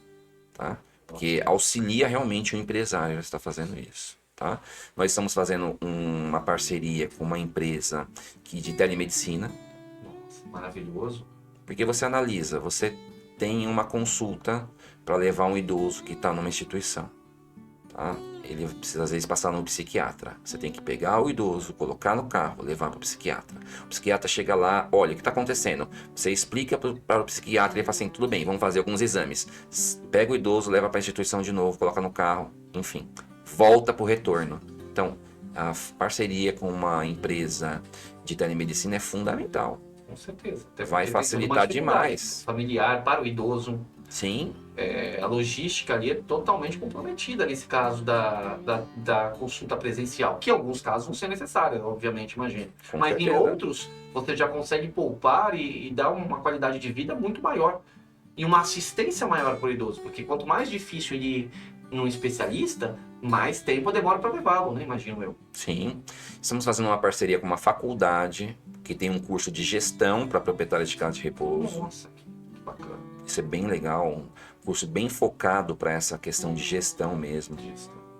S2: tá? Porque auxilia realmente o empresário a estar fazendo isso. Tá? Nós estamos fazendo uma parceria com uma empresa de telemedicina.
S1: Nossa, maravilhoso.
S2: Porque você analisa, você tem uma consulta para levar um idoso que está numa instituição. Tá? Ele precisa às vezes passar no psiquiatra. Você tem que pegar o idoso, colocar no carro, levar para o psiquiatra. O psiquiatra chega lá, olha, o que está acontecendo? Você explica para o psiquiatra, ele fala assim, tudo bem, vamos fazer alguns exames. Pega o idoso, leva para a instituição de novo, coloca no carro, enfim. Volta para o retorno. Então, a parceria com uma empresa de telemedicina é fundamental.
S1: Com certeza.
S2: Vai facilitar demais.
S1: Familiar para o idoso.
S2: Sim.
S1: A logística ali é totalmente comprometida nesse caso da consulta presencial, que em alguns casos vão ser necessárias, obviamente, imagino. Mas em outros, você já consegue poupar e dar uma qualidade de vida muito maior. E uma assistência maior para o idoso, porque quanto mais difícil ele ir num especialista, mais tempo demora para levá-lo, né? Imagino eu.
S2: Sim. Estamos fazendo uma parceria com uma faculdade que tem um curso de gestão para proprietários de casa de repouso.
S1: Nossa, que bacana.
S2: Isso é bem legal, um curso bem focado para essa questão de gestão mesmo,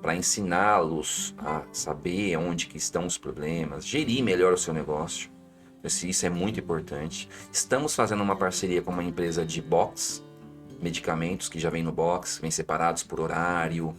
S2: para ensiná-los a saber onde que estão os problemas, gerir melhor o seu negócio. Isso é muito importante. Estamos fazendo uma parceria com uma empresa de box, medicamentos que já vem no box, vem separados por horário,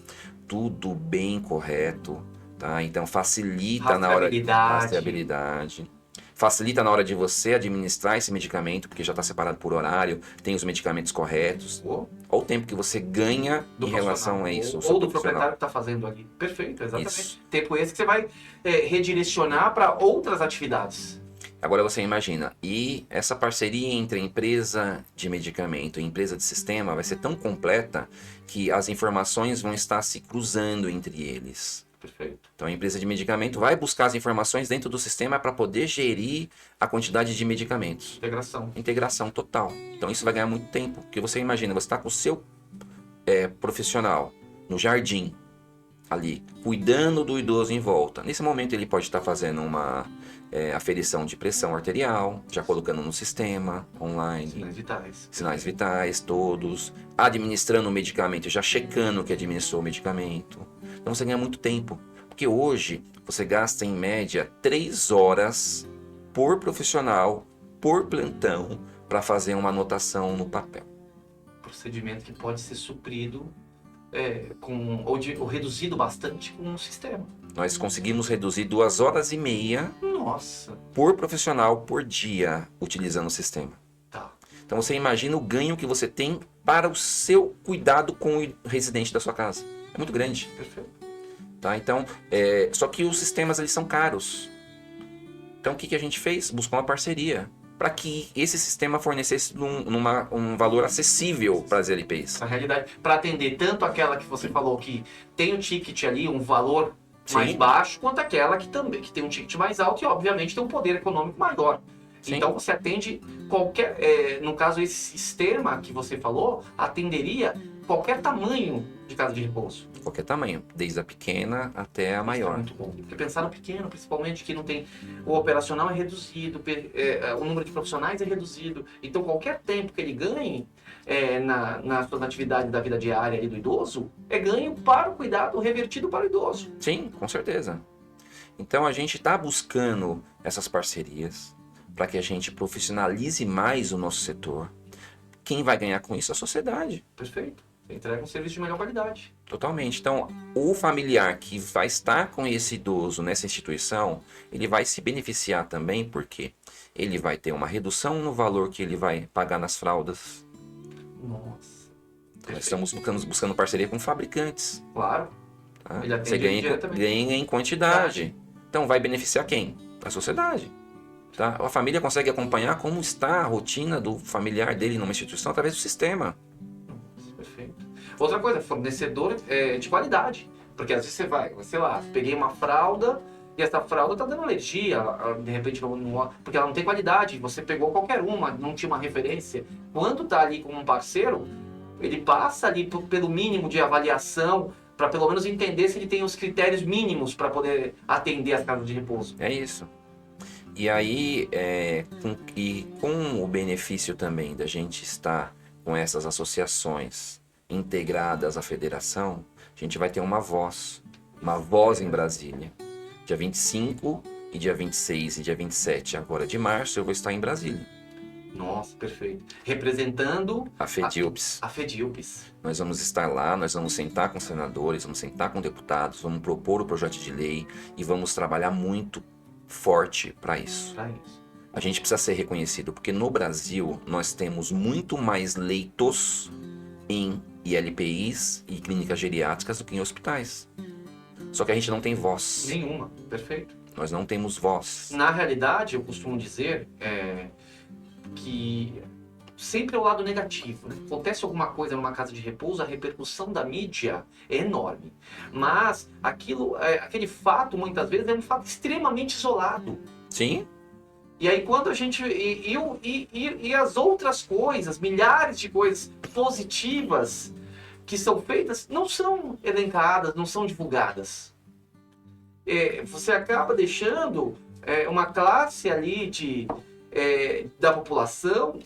S2: tudo bem correto, tá? Então facilita na hora de rastreabilidade. Facilita na hora de você administrar esse medicamento, porque já está separado por horário, tem os medicamentos corretos. Olha o tempo que você ganha em relação a isso.
S1: Ou do proprietário que está fazendo ali. Perfeito, exatamente. Isso. Tempo esse que você vai redirecionar para outras atividades.
S2: Agora você imagina, e essa parceria entre empresa de medicamento e empresa de sistema vai ser tão completa que as informações vão estar se cruzando entre eles.
S1: Perfeito.
S2: Então a empresa de medicamento vai buscar as informações dentro do sistema para poder gerir a quantidade de medicamentos. Integração total. Então isso vai ganhar muito tempo, porque você imagina, você está com o seu profissional no jardim, ali, cuidando do idoso em volta. Nesse momento ele pode estar fazendo uma aferição de pressão arterial, já colocando no sistema online. Sinais vitais, todos. Administrando o medicamento, já checando que administrou o medicamento. Então você ganha muito tempo. Porque hoje você gasta em média 3 horas por profissional, por plantão, para fazer uma anotação no papel.
S1: procedimento que pode ser suprido ou reduzido bastante com um sistema.
S2: Nós conseguimos reduzir 2 horas e meia
S1: Nossa,
S2: por profissional por dia utilizando o sistema.
S1: tá.
S2: Então você imagina o ganho que você tem para o seu cuidado com o residente da sua casa. É muito grande.
S1: Perfeito.
S2: Tá? Então, só que os sistemas eles são caros. Então o que a gente fez? Buscou uma parceria para que esse sistema fornecesse um valor acessível para as LPIs.
S1: Na realidade, para atender tanto aquela que você falou que tem o ticket ali, um valor mais
S2: Sim.
S1: baixo, quanto aquela que também que tem um ticket mais alto e, obviamente, tem um poder econômico maior.
S2: Sim.
S1: Então, você atende qualquer... no caso, esse sistema que você falou, atenderia qualquer tamanho de casa de repouso.
S2: Qualquer tamanho, desde a pequena até a
S1: Isso é
S2: maior.
S1: muito bom. Porque pensar no pequeno, principalmente, que não tem... O operacional é reduzido, o número de profissionais é reduzido. Então, qualquer tempo que ele ganhe na sua atividade da vida diária ali do idoso, é ganho para o cuidado, revertido para o idoso.
S2: Sim, com certeza. Então a gente está buscando essas parcerias para que a gente profissionalize mais o nosso setor. Quem vai ganhar com isso? A sociedade.
S1: Perfeito. Você entrega um serviço de melhor qualidade.
S2: Totalmente. Então, o familiar que vai estar com esse idoso nessa instituição, ele vai se beneficiar também, porque ele vai ter uma redução no valor que ele vai pagar nas fraldas.
S1: Nossa.
S2: Nós estamos buscando parceria com fabricantes.
S1: Claro.
S2: Tá?
S1: Ele atende
S2: Você
S1: diretamente.
S2: ganha em quantidade. Então, vai beneficiar quem? A sociedade. Tá? A família consegue acompanhar como está a rotina do familiar dele numa instituição através do sistema.
S1: Perfeito. Outra coisa, fornecedor de qualidade. Porque às vezes você vai, sei lá, peguei uma fralda e essa fralda tá dando alergia, de repente, porque ela não tem qualidade. Você pegou qualquer uma, não tinha uma referência. Quando tá ali com um parceiro, ele passa ali pelo mínimo de avaliação para pelo menos entender se ele tem os critérios mínimos para poder atender as casas de repouso.
S2: É isso. E aí, com o benefício também da gente estar com essas associações integradas à federação, a gente vai ter uma voz em Brasília. Dia 25 e dia 26 e dia 27 agora de março eu vou estar em Brasília.
S1: Nossa, perfeito. Representando
S2: A FEDILPS.
S1: a FEDILPS.
S2: Nós vamos estar lá, nós vamos sentar com senadores, vamos sentar com deputados, vamos propor o projeto de lei e vamos trabalhar muito forte para isso.
S1: Pra isso.
S2: A gente precisa ser reconhecido, porque no Brasil nós temos muito mais leitos em ILPIs e clínicas geriátricas do que em hospitais. Só que a gente não tem voz.
S1: Nenhuma. Perfeito.
S2: Nós não temos voz.
S1: Na realidade, eu costumo dizer que sempre é o lado negativo, né? Acontece alguma coisa numa casa de repouso, a repercussão da mídia é enorme. Mas aquele fato, muitas vezes, é um fato extremamente isolado.
S2: Sim,
S1: E aí quando a gente... E as outras coisas, milhares de coisas positivas que são feitas, não são elencadas, não são divulgadas. Você acaba deixando uma classe ali da população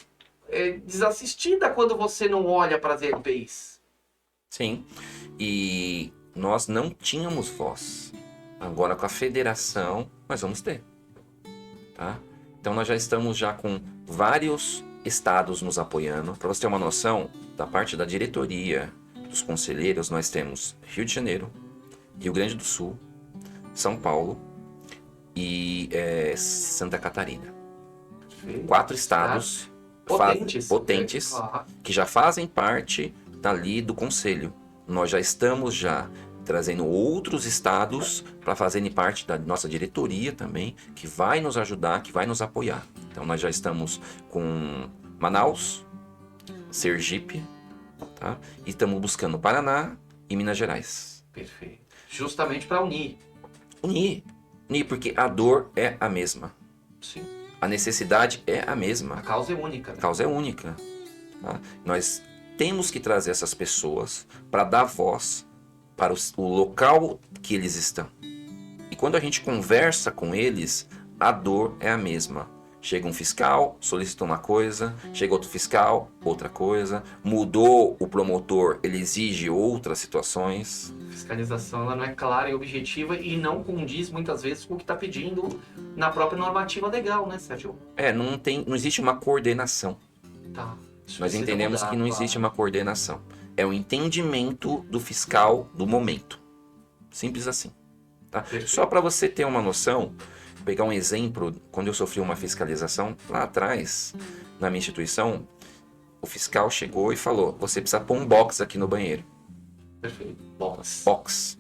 S1: desassistida quando você não olha para as LPIs.
S2: sim. E nós não tínhamos voz. Agora com a federação nós vamos ter. Tá? Então nós já estamos com vários estados nos apoiando. Para você ter uma noção, da parte da diretoria, dos conselheiros, nós temos Rio de Janeiro, Rio Grande do Sul, São Paulo e Santa Catarina. 4 estados potentes que já fazem parte dali do conselho. Nós já estamos trazendo outros estados para fazerem parte da nossa diretoria também, que vai nos ajudar, que vai nos apoiar. Então nós já estamos com Manaus, Sergipe, tá? E estamos buscando Paraná e Minas Gerais.
S1: Perfeito. Justamente para unir.
S2: Unir, porque a dor é a mesma.
S1: Sim.
S2: A necessidade é a mesma.
S1: A causa é única.
S2: A causa é única. Tá? Nós temos que trazer essas pessoas para dar voz para o local que eles estão. E quando a gente conversa com eles, a dor é a mesma. Chega um fiscal, solicita uma coisa, chega outro fiscal, outra coisa. Mudou o promotor, ele exige outras situações.
S1: A fiscalização ela não é clara e objetiva e não condiz muitas vezes com o que está pedindo na própria normativa legal, né, Sérgio?
S2: Não existe uma coordenação.
S1: Tá. Isso
S2: Nós
S1: precisa
S2: entendemos
S1: mudar,
S2: que não
S1: claro.
S2: existe uma coordenação. É o entendimento do fiscal do momento. Simples assim. Tá?
S1: Perfeito.
S2: Só para você ter uma noção, vou pegar um exemplo, quando eu sofri uma fiscalização lá atrás, na minha instituição, o fiscal chegou e falou: você precisa pôr um box aqui no banheiro.
S1: Perfeito. Box.
S2: Box.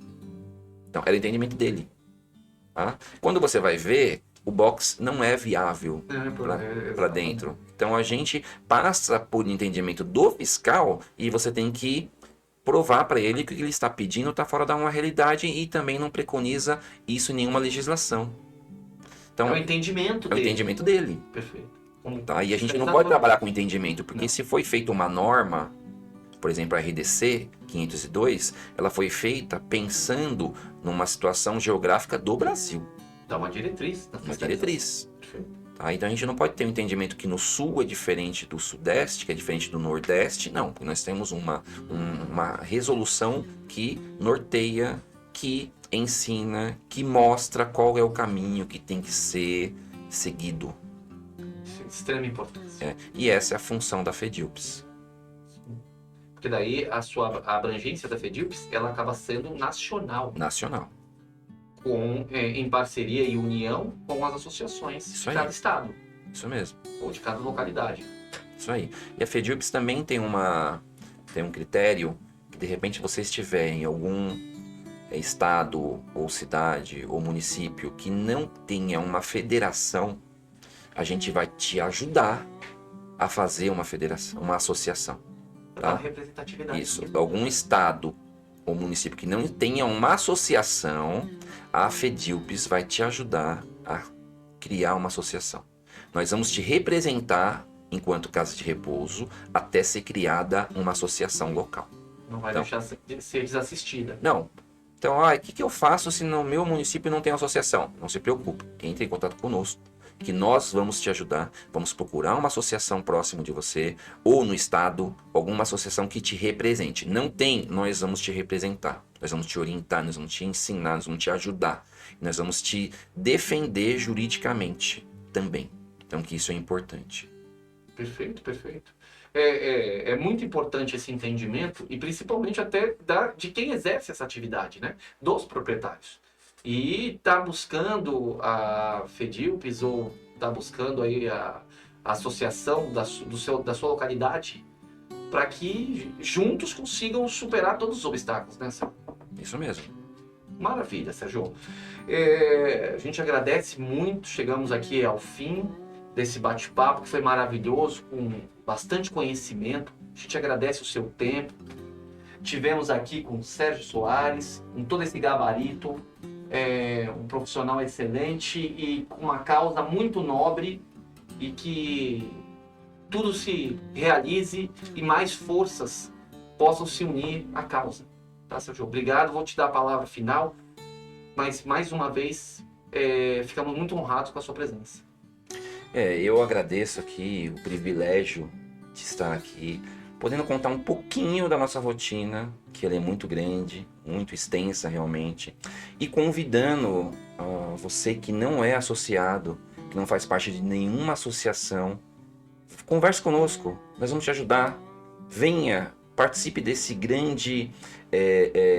S2: Então, era o entendimento dele. Tá? Quando você vai ver, o box não é viável para dentro. Então, a gente passa por entendimento do fiscal e você tem que provar para ele que o que ele está pedindo está fora da uma realidade e também não preconiza isso em nenhuma legislação. Então,
S1: É o entendimento
S2: é o
S1: dele.
S2: entendimento dele.
S1: Perfeito. Como
S2: Tá? E a gente não
S1: fiscalizador.
S2: pode trabalhar com entendimento, porque
S1: Não.
S2: se foi feita uma norma, por exemplo, a RDC 502, ela foi feita pensando numa situação geográfica do Brasil,
S1: Dá uma diretriz. da
S2: uma
S1: fiscalização.
S2: diretriz.
S1: Perfeito.
S2: Tá? Então a gente não pode ter um entendimento que no sul é diferente do sudeste, que é diferente do nordeste, não, porque nós temos uma resolução que norteia, que ensina, que mostra qual é o caminho que tem que ser seguido.
S1: Isso é de extrema importância.
S2: E essa é a função da FEDIUPS.
S1: Porque daí a abrangência da FEDIUPS, ela acaba sendo nacional,
S2: Nacional.
S1: em parceria e união com as associações
S2: Isso
S1: de
S2: aí.
S1: cada estado
S2: Isso mesmo.
S1: ou de cada localidade.
S2: Isso aí. E a FEDIUPS também tem um critério que de repente você estiver em algum estado ou cidade ou município que não tenha uma federação, a gente vai te ajudar a fazer uma federação, uma associação.
S1: Para
S2: Tá?
S1: representatividade.
S2: Isso. Algum estado ou município que não tenha uma associação, a FEDIUPS vai te ajudar a criar uma associação. Nós vamos te representar enquanto casa de repouso até ser criada uma associação local.
S1: Não vai
S2: Então.
S1: deixar de ser desassistida.
S2: Não. Então, o que eu faço se no meu município não tem associação? Não se preocupe, entre em contato conosco, que nós vamos te ajudar. Vamos procurar uma associação próximo de você, ou no estado, alguma associação que te represente. Não tem, nós vamos te representar. Nós vamos te orientar, nós vamos te ensinar, nós vamos te ajudar. Nós vamos te defender juridicamente também. Então, que isso é importante.
S1: Perfeito, perfeito. É muito importante esse entendimento e principalmente até de quem exerce essa atividade, né? Dos proprietários. E tá buscando a FEDIUPS ou tá buscando aí a associação da sua localidade para que juntos consigam superar todos os obstáculos, né, Sérgio?
S2: Isso mesmo.
S1: Maravilha, Sérgio. A gente agradece muito, chegamos aqui ao fim desse bate-papo que foi maravilhoso, com bastante conhecimento. A gente agradece o seu tempo. Tivemos aqui com o Sérgio Soares, com todo esse gabarito, um profissional excelente e com uma causa muito nobre e que tudo se realize e mais forças possam se unir à causa. Tá, Sérgio? Obrigado, vou te dar a palavra final, mas mais uma vez ficamos muito honrados com a sua presença.
S2: Eu agradeço aqui o privilégio de estar aqui, podendo contar um pouquinho da nossa rotina, que ela é muito grande, muito extensa realmente, e convidando você que não é associado, que não faz parte de nenhuma associação, converse conosco, nós vamos te ajudar. Venha, participe desse grande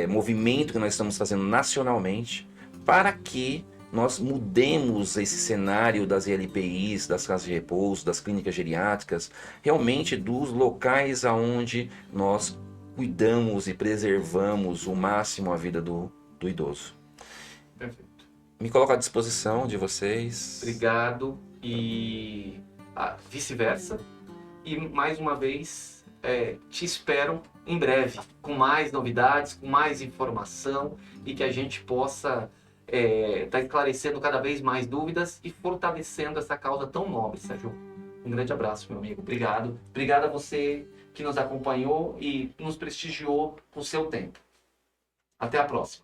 S2: movimento que nós estamos fazendo nacionalmente, para que nós mudemos esse cenário das ILPIs, das casas de repouso, das clínicas geriátricas, realmente dos locais aonde nós cuidamos e preservamos o máximo a vida do idoso.
S1: Perfeito.
S2: Me coloco à disposição de vocês.
S1: Obrigado e vice-versa. E mais uma vez te espero em breve com mais novidades, com mais informação e que a gente possa tá esclarecendo cada vez mais dúvidas e fortalecendo essa causa tão nobre, Sérgio. Um grande abraço, meu amigo. Obrigado. Obrigado a você que nos acompanhou e nos prestigiou com o seu tempo. Até a próxima.